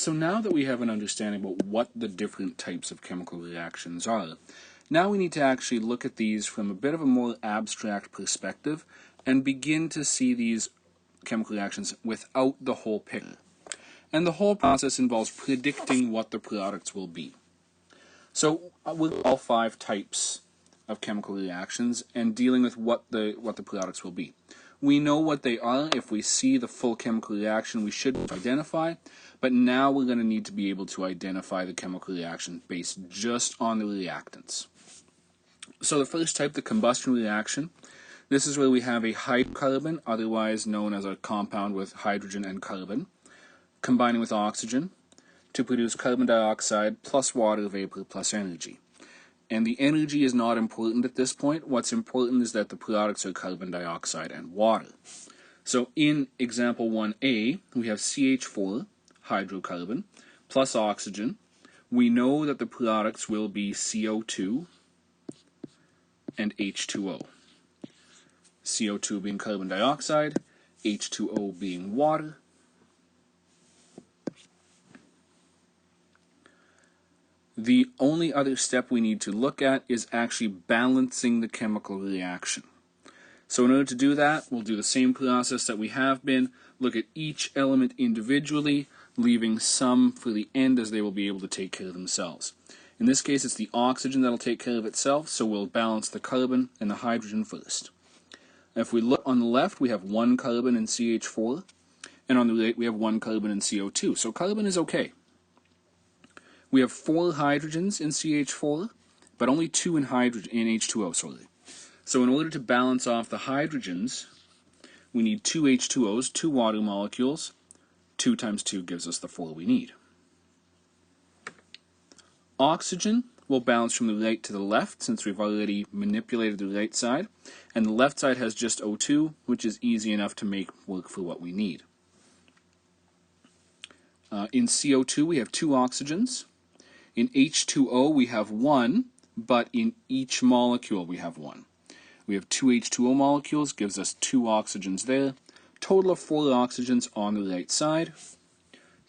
So now that we have an understanding about what the different types of chemical reactions are, now we need to actually look at these from a bit of a more abstract perspective and begin to see these chemical reactions without the whole picture. And the whole process involves predicting what the products will be. So with all 5 types of chemical reactions and dealing with what the products will be. We know what they are. If we see the full chemical reaction, we should identify, but now we're going to need to be able to identify the chemical reaction based just on the reactants. So the first type, the combustion reaction, this is where we have a hydrocarbon, otherwise known as a compound with hydrogen and carbon, combining with oxygen to produce carbon dioxide plus water vapor plus energy. And the energy is not important at this point. What's important is that the products are carbon dioxide and water. So in example 1a, we have CH4, hydrocarbon, plus oxygen. We know that the products will be CO2 and H2O. CO2 being carbon dioxide, H2O being water. The only other step we need to look at is actually balancing the chemical reaction. So in order to do that, we'll do the same process that we have been, look at each element individually, leaving some for the end as they will be able to take care of themselves. In this case, it's the oxygen that will take care of itself, so we'll balance the carbon and the hydrogen first. If we look on the left, we have 1 carbon in CH4, and on the right we have 1 carbon in CO2, so carbon is okay. We have 4 hydrogens in CH4, but only 2 in H2O. So in order to balance off the hydrogens, we need 2 H2Os, 2 water molecules. 2 times 2 gives us the 4 we need. Oxygen will balance from the right to the left, since we've already manipulated the right side, and the left side has just O2, which is easy enough to make work for what we need. In CO2 we have 2 oxygens. In H2O we have 1, but in each molecule we have 1. We have 2 H2O molecules, gives us 2 oxygens there. Total of 4 oxygens on the right side.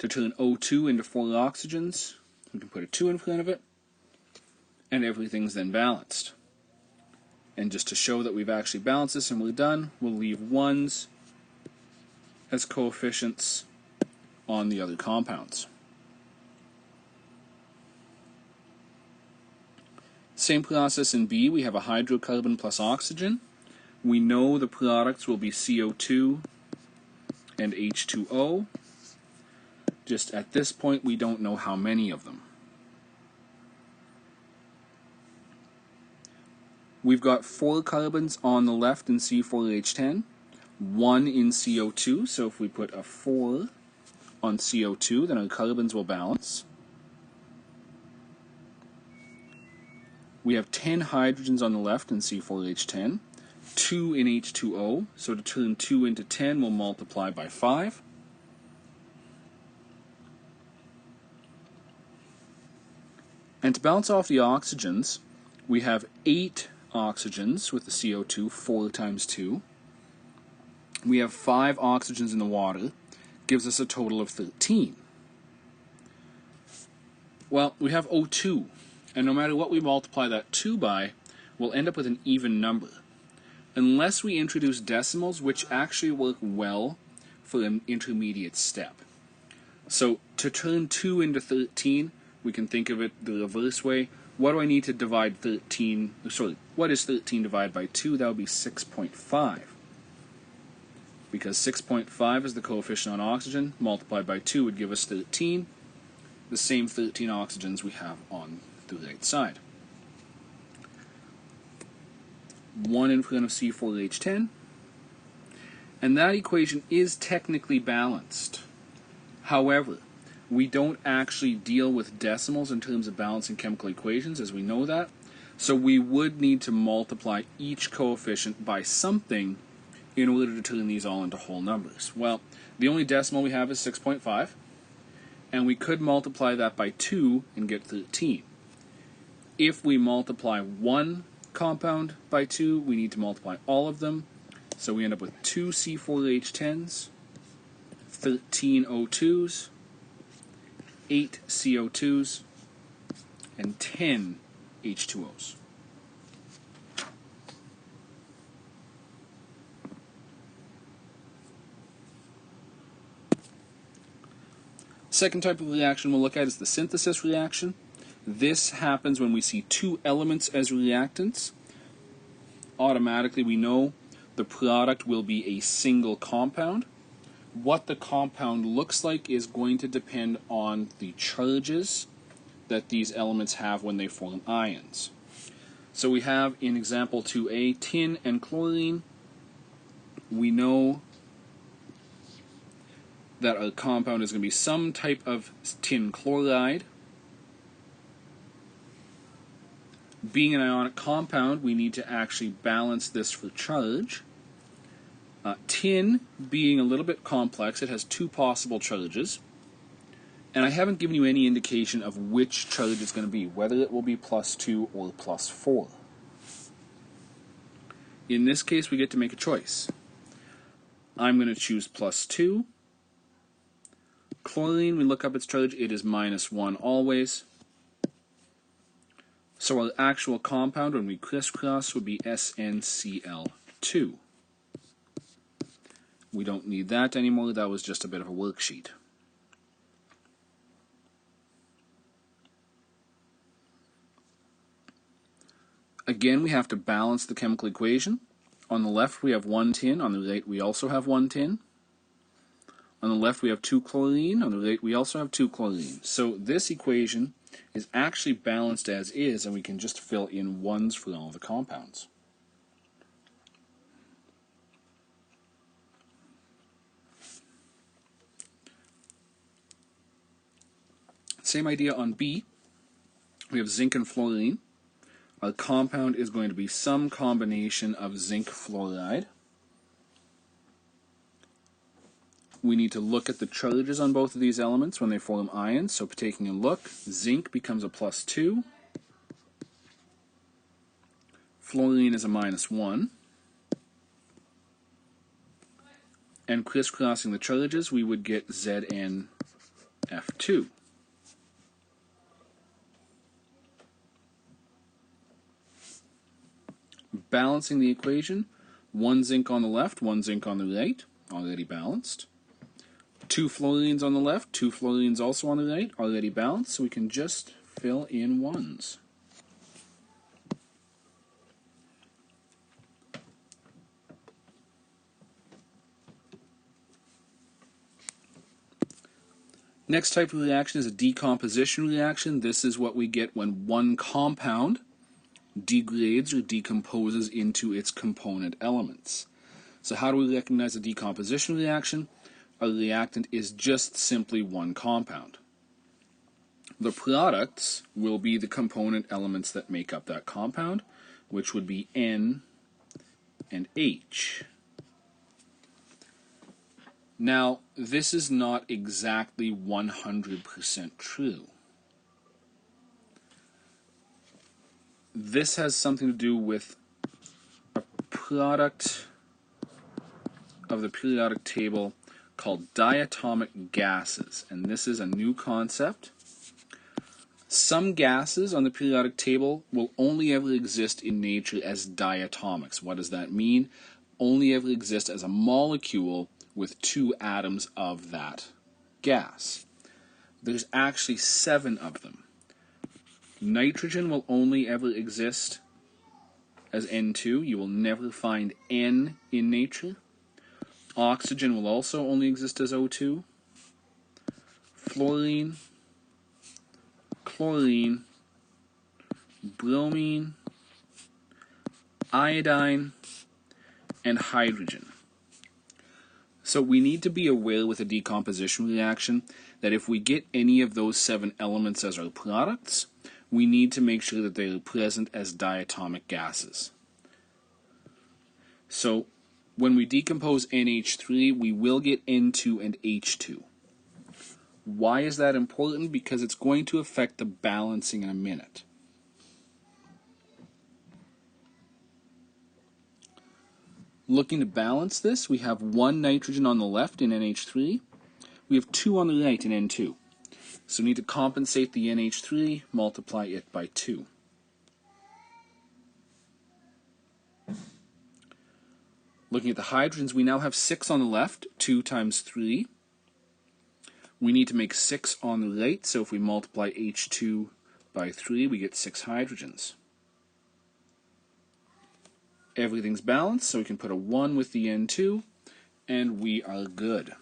To turn O2 into 4 oxygens, we can put a 2 in front of it, and everything's then balanced. And just to show that we've actually balanced this and we're done, we'll leave 1s as coefficients on the other compounds. Same process in B, we have a hydrocarbon plus oxygen. We know the products will be CO2 and H2O. Just at this point, we don't know how many of them. We've got 4 carbons on the left in C4H10, 1 in CO2, so if we put a 4 on CO2, then our carbons will balance. We have 10 hydrogens on the left in C4H10, 2 in H2O, so to turn 2 into 10, we'll multiply by 5. And to balance off the oxygens, we have 8 oxygens with the CO2, 4 times 2. We have 5 oxygens in the water, gives us a total of 13. Well, we have O2. And no matter what we multiply that 2 by, we'll end up with an even number. Unless we introduce decimals, which actually work well for an intermediate step. So to turn 2 into 13, we can think of it the reverse way. What do I need to divide 13, what is 13 divided by 2? That would be 6.5. Because 6.5 is the coefficient on oxygen, multiplied by 2 would give us 13. The same 13 oxygens we have on the right side. 1 in front of C4H10, and that equation is technically balanced. However, we don't actually deal with decimals in terms of balancing chemical equations, as we know that, so we would need to multiply each coefficient by something in order to turn these all into whole numbers. Well, the only decimal we have is 6.5, and we could multiply that by 2 and get 13. If we multiply one compound by 2, we need to multiply all of them. So we end up with 2 C4H10s, 13 O2s, 8 CO2s, and 10 H2Os. Second type of reaction we'll look at is the synthesis reaction. This happens when we see two elements as reactants. Automatically we know the product will be a single compound. What the compound looks like is going to depend on the charges that these elements have when they form ions. So we have in example 2a, tin and chlorine. We know that our compound is going to be some type of tin chloride. Being an ionic compound, we need to actually balance this for charge. Tin being a little bit complex, it has two possible charges. And I haven't given you any indication of which charge it's going to be, whether it will be +2 or +4. In this case, we get to make a choice. I'm going to choose +2. Chlorine, we look up its charge, it is -1 always. So our actual compound, when we crisscross, would be SnCl2. We don't need that anymore, that was just a bit of a worksheet. Again, we have to balance the chemical equation. On the left we have 1 tin, on the right we also have 1 tin. On the left we have 2 chlorine, on the right we also have 2 chlorine. So this equation is actually balanced as is, and we can just fill in 1s for all the compounds. Same idea on B. We have zinc and fluorine. Our compound is going to be some combination of zinc fluoride. We need to look at the charges on both of these elements when they form ions. So taking a look, zinc becomes a +2. Fluorine is a -1. And crisscrossing the charges, we would get ZnF2. Balancing the equation, 1 zinc on the left, 1 zinc on the right, already balanced. 2 fluorines on the left, 2 fluorines also on the right, already balanced, so we can just fill in 1s. Next type of reaction is a decomposition reaction. This is what we get when one compound degrades or decomposes into its component elements. So how do we recognize a decomposition reaction? A reactant is just simply one compound. The products will be the component elements that make up that compound, which would be N and H. Now, this is not exactly 100% true. This has something to do with a product of the periodic table called diatomic gases, and this is a new concept. Some gases on the periodic table will only ever exist in nature as diatomics. What does that mean? Only ever exist as a molecule with 2 atoms of that gas. There's actually 7 of them. Nitrogen will only ever exist as N2. You will never find N in nature. Oxygen will also only exist as O2. Fluorine, chlorine, bromine, iodine, and hydrogen. So we need to be aware with a decomposition reaction that if we get any of those 7 elements as our products, we need to make sure that they are present as diatomic gases. So when we decompose NH3, we will get N2 and H2. Why is that important? Because it's going to affect the balancing in a minute. Looking to balance this, we have 1 nitrogen on the left in NH3. We have 2 on the right in N2. So we need to compensate the NH3, multiply it by 2. Looking at the hydrogens, we now have 6 on the left, 2 times 3. We need to make 6 on the right, so if we multiply H2 by 3, we get 6 hydrogens. Everything's balanced, so we can put a 1 with the N2, and we are good.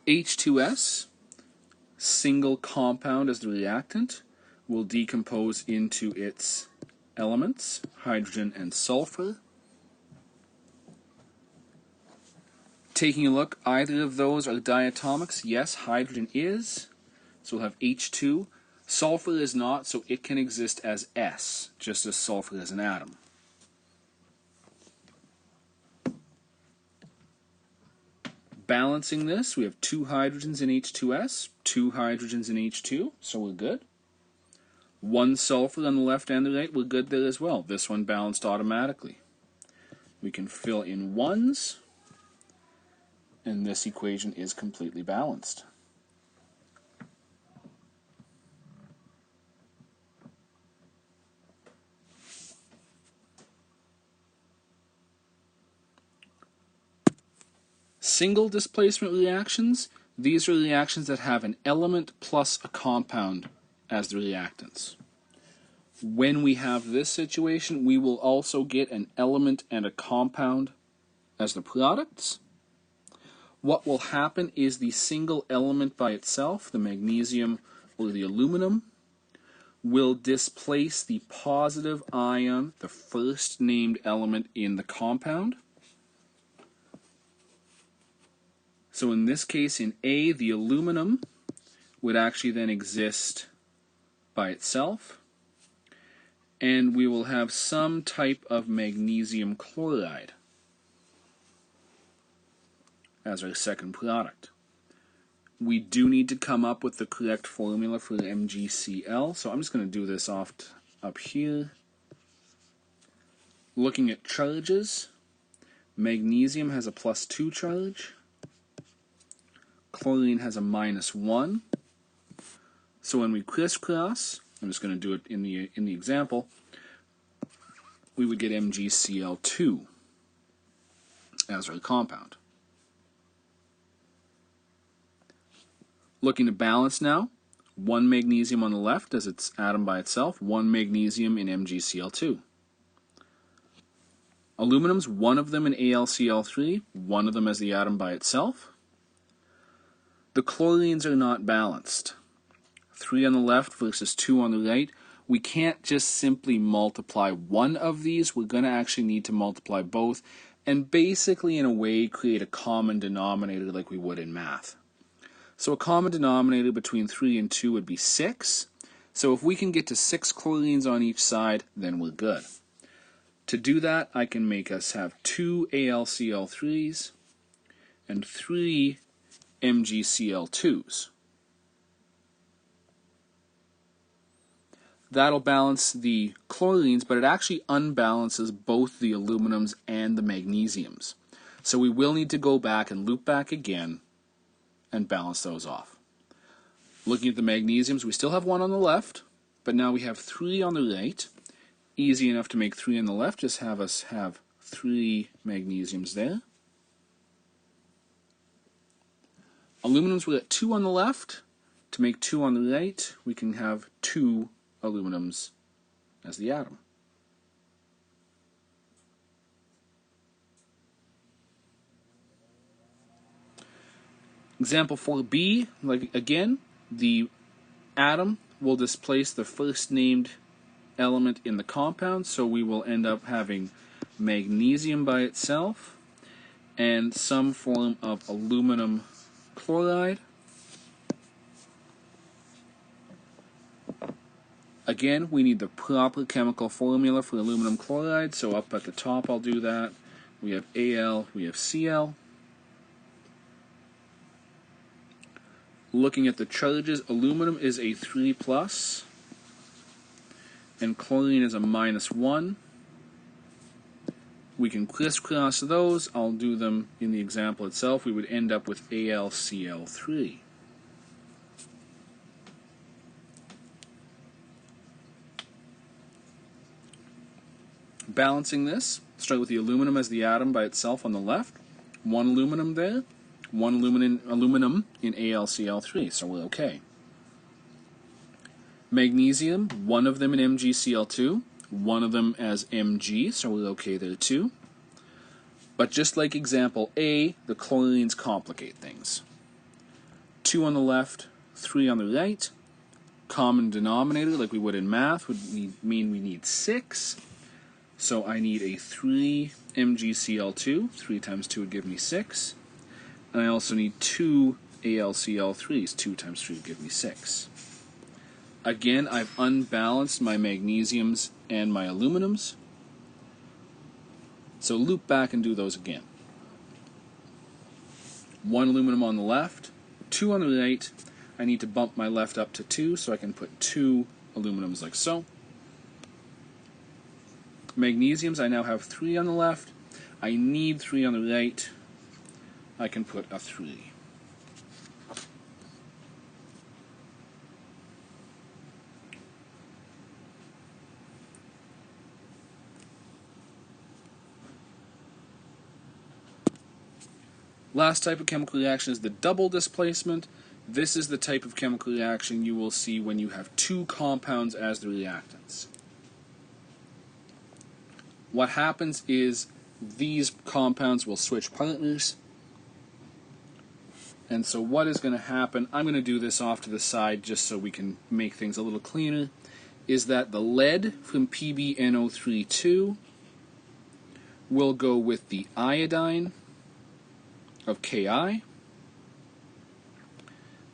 H2S, single compound as the reactant, will decompose into its elements, hydrogen and sulfur. Taking a look, either of those are diatomics. Yes, hydrogen is, so we'll have H2. Sulfur is not, so it can exist as S, just as sulfur is an atom. Balancing this, we have 2 hydrogens in H2S, 2 hydrogens in H2, so we're good. 1 sulfur on the left and the right, we're good there as well. This one balanced automatically. We can fill in 1s, and this equation is completely balanced. Single displacement reactions, these are reactions that have an element plus a compound as the reactants. When we have this situation, we will also get an element and a compound as the products. What will happen is the single element by itself, the magnesium or the aluminum, will displace the positive ion, the first named element in the compound. So in this case, in A, the aluminum would actually then exist by itself, and we will have some type of magnesium chloride as our second product. We do need to come up with the correct formula for the MgCl, so I'm just going to do this up here. Looking at charges, magnesium has a +2 charge. Chlorine has a -1. So when we crisscross, I'm just going to do it in the example, we would get MgCl2 as our compound. Looking to balance now, 1 magnesium on the left as its atom by itself, 1 magnesium in MgCl2. Aluminums, 1 of them in AlCl3, 1 of them as the atom by itself. The chlorines are not balanced. 3 on the left versus 2 on the right. We can't just simply multiply one of these. We're going to actually need to multiply both and basically in a way create a common denominator like we would in math. So a common denominator between 3 and 2 would be 6. So if we can get to 6 chlorines on each side, then we're good. To do that, I can make us have 2 AlCl3s and 3 MgCl2s. That'll balance the chlorines, but it actually unbalances both the aluminums and the magnesiums. So we will need to go back and loop back again and balance those off. Looking at the magnesiums, we still have 1 on the left, but now we have 3 on the right. Easy enough to make 3 on the left, just have us have 3 magnesiums there. Aluminums, we're at 2 on the left. To make 2 on the right, we can have 2 aluminums as the atom. Example 4b, again, the atom will displace the first named element in the compound, so we will end up having magnesium by itself and some form of aluminum chloride. Again, we need the proper chemical formula for aluminum chloride, so up at the top I'll do that. We have Al, we have Cl. Looking at the charges, aluminum is a 3+, and chlorine is a -1. We can crisscross those. I'll do them in the example itself. We would end up with AlCl3. Balancing this, start with the aluminum as the atom by itself on the left. One aluminum there, one aluminum in AlCl3, so we're okay. Magnesium, one of them in MgCl2, one of them as Mg, so we're okay there too. But just like example A, the chlorines complicate things. 2 on the left, 3 on the right. Common denominator, like we would in math, would mean we need 6. So I need a 3 MgCl2. 3 times 2 would give me 6. And I also need 2 AlCl3s. 2 times 3 would give me 6. Again, I've unbalanced my magnesiums and my aluminums. So loop back and do those again. 1 aluminum on the left, 2 on the right. I need to bump my left up to 2, so I can put 2 aluminums like so. Magnesiums, I now have 3 on the left. I need 3 on the right. I can put a 3. Last type of chemical reaction is the double displacement. This is the type of chemical reaction you will see when you have 2 compounds as the reactants. What happens is these compounds will switch partners. And so what is going to happen, I'm going to do this off to the side just so we can make things a little cleaner, is that the lead from PbNO32 will go with the iodine of Ki.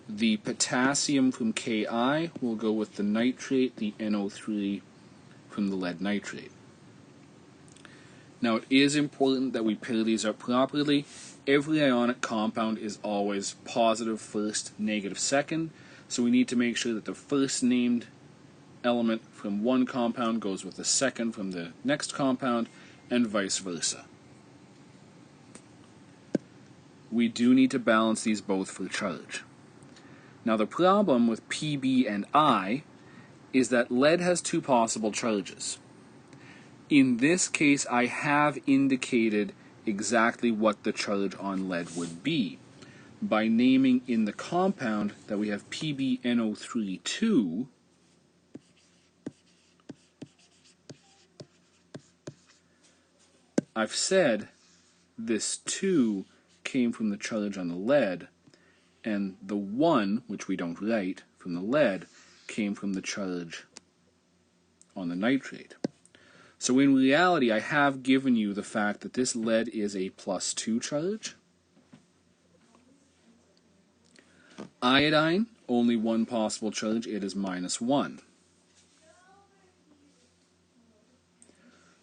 The potassium from Ki will go with the nitrate, the NO3 from the lead nitrate. Now it is important that we pair these up properly. Every ionic compound is always positive first, negative second, so we need to make sure that the first named element from one compound goes with the second from the next compound, and vice versa. We do need to balance these both for charge. Now the problem with Pb and I is that lead has 2 possible charges. In this case, I have indicated exactly what the charge on lead would be by naming in the compound that we have PbNO32 I've said this 2 came from the charge on the lead, and the 1, which we don't write, from the lead, came from the charge on the nitrate. So in reality, I have given you the fact that this lead is a +2 charge. Iodine, only one possible charge, it is -1.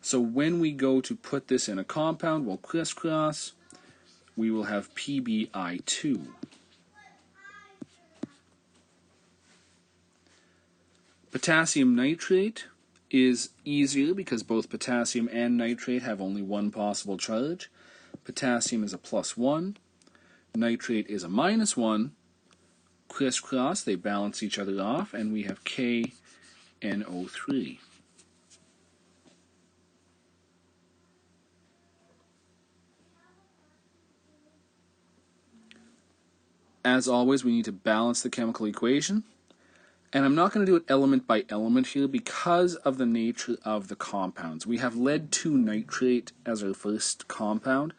So when we go to put this in a compound, we'll crisscross, we will have PbI2. Potassium nitrate is easier because both potassium and nitrate have only one possible charge. Potassium is a +1, nitrate is a -1. Crisscross, they balance each other off, and we have KNO3. As always, we need to balance the chemical equation. And I'm not going to do it element by element here because of the nature of the compounds. We have lead 2 nitrate as our first compound.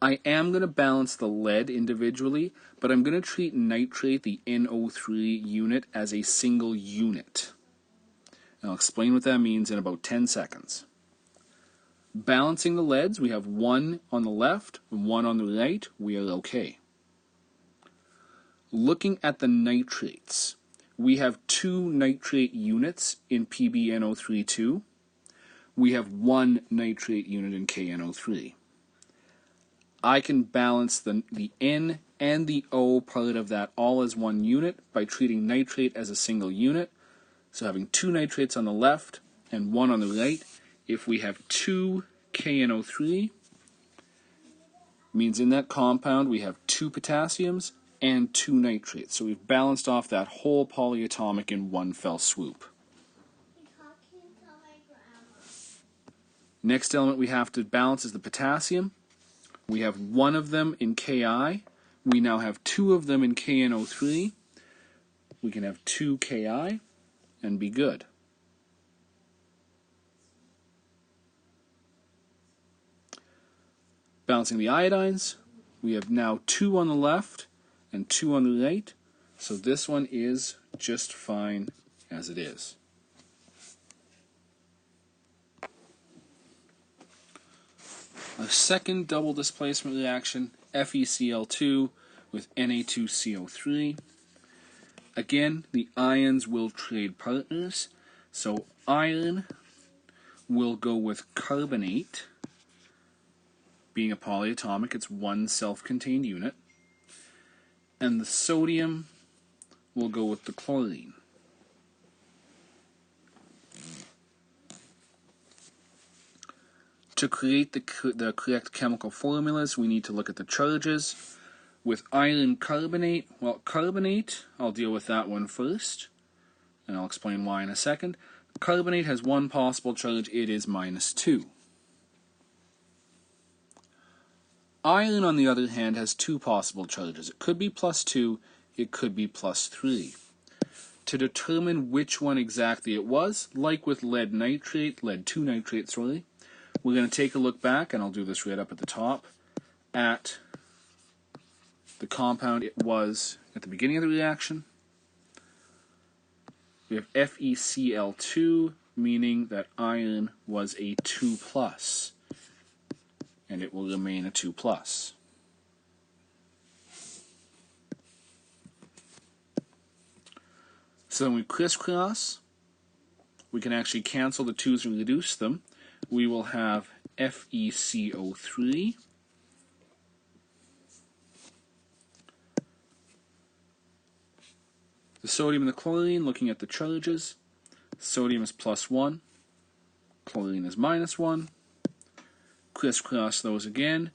I am going to balance the lead individually, but I'm going to treat nitrate, the NO3 unit, as a single unit. And I'll explain what that means in about 10 seconds. Balancing the leads, we have 1 on the left, 1 on the right. We are okay. Looking at the nitrates, we have 2 nitrate units in PbNO32. We have 1 nitrate unit in KNO3. I can balance the N and the O part of that all as one unit by treating nitrate as a single unit. So having 2 nitrates on the left and 1 on the right. If we have 2 KNO3 means in that compound we have 2 potassiums and 2 nitrates. So we've balanced off that whole polyatomic in one fell swoop. Next element we have to balance is the potassium. We have 1 of them in Ki. We now have 2 of them in KNO3. We can have 2 Ki and be good. Balancing the iodines, we have now 2 on the left and 2 on the right, so this one is just fine as it is. Our second double displacement reaction, FeCl2 with Na2CO3. Again, the ions will trade partners, so iron will go with carbonate. Being a polyatomic, it's one self-contained unit. And the sodium will go with the chlorine. To create the correct chemical formulas, we need to look at the charges. With iron carbonate, well, carbonate, I'll deal with that one first, and I'll explain why in a second. Carbonate has one possible charge, it is -2. Iron, on the other hand, has 2 possible charges. It could be +2, it could be +3. To determine which one exactly it was, like with lead 2 nitrate, sorry, we're going to take a look back, and I'll do this right up at the top, at the compound it was at the beginning of the reaction. We have FeCl2, meaning that iron was a 2+. And it will remain a 2+. So when we crisscross, we can actually cancel the 2's and reduce them. We will have FeCO3 the sodium and the chlorine, looking at the charges, sodium is +1, chlorine is -1. Crisscross those again,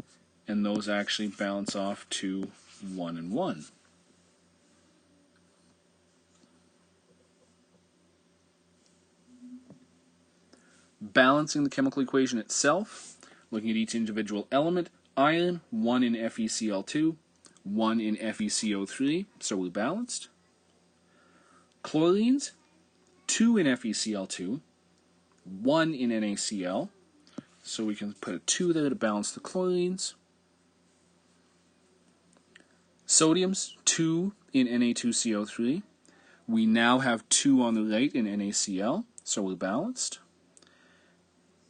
and those actually balance off to 1 and 1. Balancing the chemical equation itself, looking at each individual element, iron, 1 in FeCl2, 1 in FeCO3, so we're balanced. Chlorines, 2 in FeCl2, 1 in NaCl, so we can put a 2 there to balance the chlorines. Sodiums, 2 in Na2CO3. We now have 2 on the right in NaCl, so we're balanced.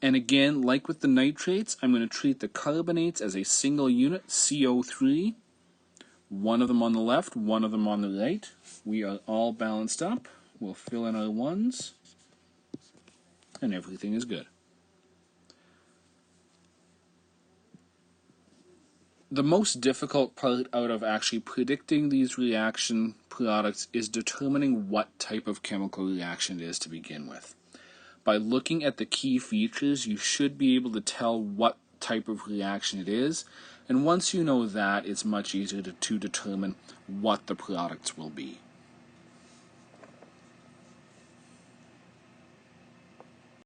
And again, like with the nitrates, I'm going to treat the carbonates as a single unit, CO3. 1 of them on the left, 1 of them on the right. We are all balanced up. We'll fill in our 1s, and everything is good. The most difficult part out of actually predicting these reaction products is determining what type of chemical reaction it is to begin with. By looking at the key features, you should be able to tell what type of reaction it is, and once you know that, it's much easier to determine what the products will be.